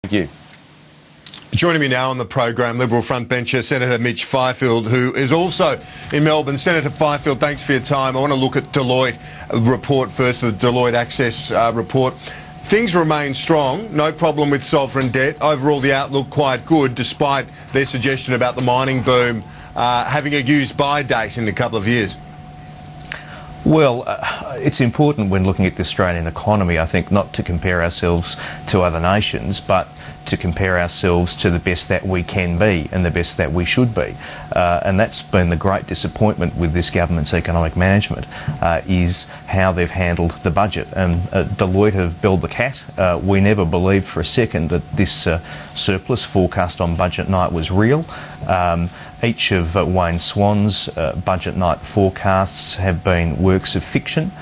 Thank you. Joining me now on the program, Liberal frontbencher Senator Mitch Fifield, who is also in Melbourne. Senator Fifield, thanks for your time. I want to look at Deloitte report first, the Deloitte Access report. Things remain strong, no problem with sovereign debt. Overall, the outlook quite good, despite their suggestion about the mining boom having a use-by date in a couple of years. Well, it's important when looking at the Australian economy, I think, not to compare ourselves to other nations, but to compare ourselves to the best that we can be and the best that we should be. And that's been the great disappointment with this government's economic management, is how they've handled the budget. And Deloitte have billed the cat. We never believed for a second that this surplus forecast on budget night was real. Each of Wayne Swan's budget night forecasts have been works of fiction.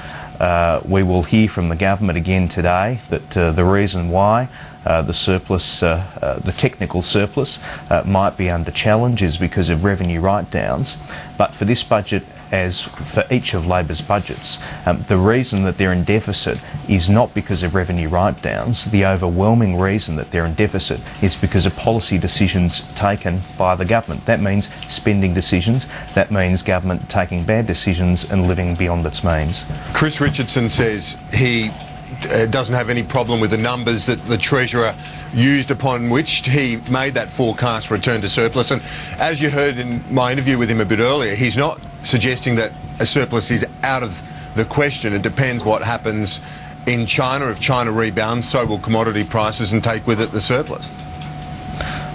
We will hear from the government again today that the reason why the surplus, the technical surplus, might be under challenge is because of revenue write-downs. But for this budget, as for each of Labor's budgets, the reason that they're in deficit is not because of revenue write-downs. The overwhelming reason that they're in deficit is because of policy decisions taken by the government. That means spending decisions. That means government taking bad decisions and living beyond its means. Chris Richardson says he doesn't have any problem with the numbers that the Treasurer used upon which he made that forecast return to surplus. And as you heard in my interview with him a bit earlier, he's not suggesting that a surplus is out of the question. It depends what happens in China. If China rebounds, so will commodity prices and take with it the surplus.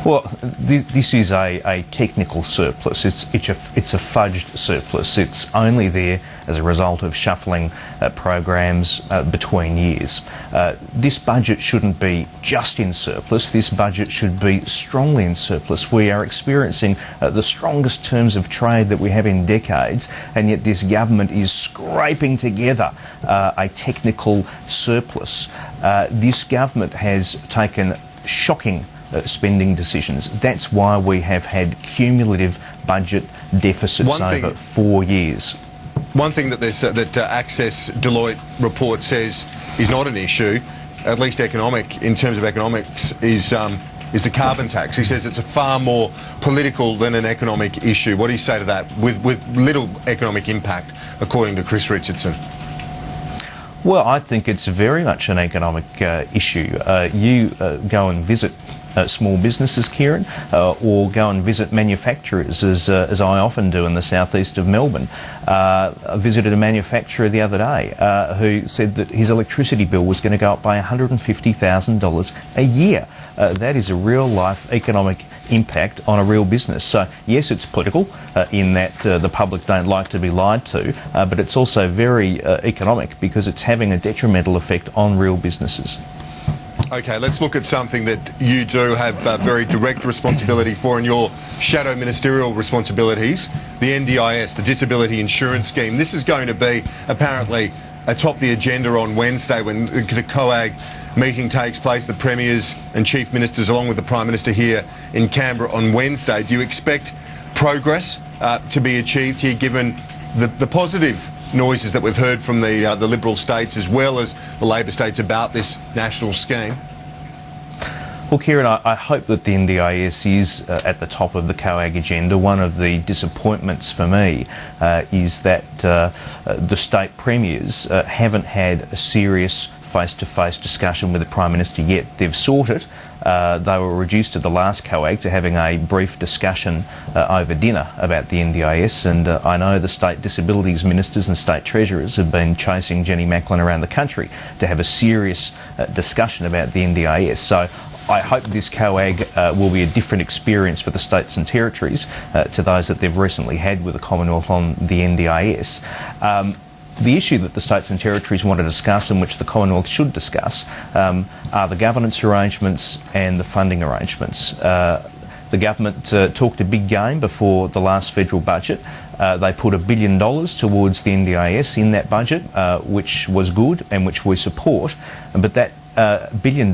Well, this is a technical surplus. It's a fudged surplus. It's only there as a result of shuffling programs between years. This budget shouldn't be just in surplus. This budget should be strongly in surplus. We are experiencing the strongest terms of trade that we have in decades, and yet this government is scraping together a technical surplus. This government has taken shocking spending decisions. That's why we have had cumulative budget deficits over 4 years. One thing that Access Deloitte report says is not an issue, at least economic, in terms of economics, is the carbon tax. He says it's a far more political than an economic issue. What do you say to that, with little economic impact, according to Chris Richardson? Well, I think it's very much an economic issue. You go and visit small businesses, Kieran, or go and visit manufacturers, as I often do in the southeast of Melbourne. I visited a manufacturer the other day who said that his electricity bill was going to go up by $150,000 a year. That is a real-life economic impact on a real business. So, yes, it's political in that the public don't like to be lied to, but it's also very economic because it's having a detrimental effect on real businesses. Okay, let's look at something that you do have very direct responsibility for in your shadow ministerial responsibilities, the NDIS, the Disability Insurance Scheme. This is going to be apparently atop the agenda on Wednesday when the COAG meeting takes place, the Premiers and Chief Ministers along with the Prime Minister here in Canberra on Wednesday. Do you expect progress to be achieved here, given the positive noises that we've heard from the Liberal states as well as the Labor states about this national scheme? Well, Kieran, I hope that the NDIS is at the top of the COAG agenda. One of the disappointments for me is that the state premiers haven't had a serious face-to-face discussion with the Prime Minister yet. They've sought it. They were reduced at the last COAG to having a brief discussion over dinner about the NDIS, and I know the state disabilities ministers and state treasurers have been chasing Jenny Macklin around the country to have a serious discussion about the NDIS. So I hope this COAG will be a different experience for the states and territories to those that they've recently had with the Commonwealth on the NDIS. The issue that the states and territories want to discuss, and which the Commonwealth should discuss, are the governance arrangements and the funding arrangements. The government talked a big game before the last federal budget. They put $1 billion towards the NDIS in that budget, which was good and which we support, but that $1 billion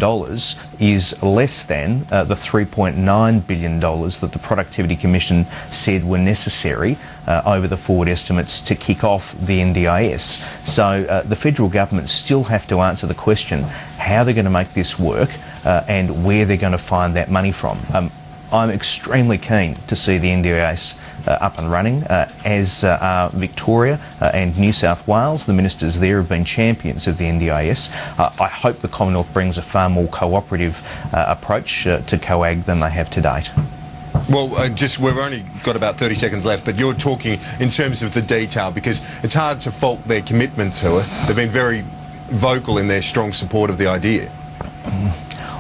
is less than the $3.9 billion that the Productivity Commission said were necessary over the forward estimates to kick off the NDIS. So the federal government still have to answer the question how they're going to make this work and where they're going to find that money from. I'm extremely keen to see the NDIS up and running, as are Victoria and New South Wales. The ministers there have been champions of the NDIS. I hope the Commonwealth brings a far more cooperative approach to COAG than they have to date. Well, we've only got about 30 seconds left, but you're talking in terms of the detail, because it's hard to fault their commitment to it. They've been very vocal in their strong support of the idea.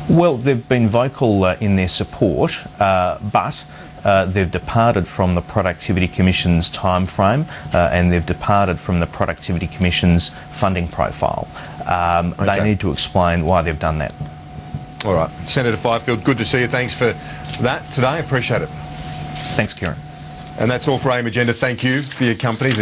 Well, they've been vocal in their support, but they've departed from the Productivity Commission's time frame, and they've departed from the Productivity Commission's funding profile. They need to explain why they've done that. All right. Senator Fifield, good to see you. Thanks for that today. Appreciate it. Thanks, Kieran. And that's all for AIM Agenda. Thank you for your company.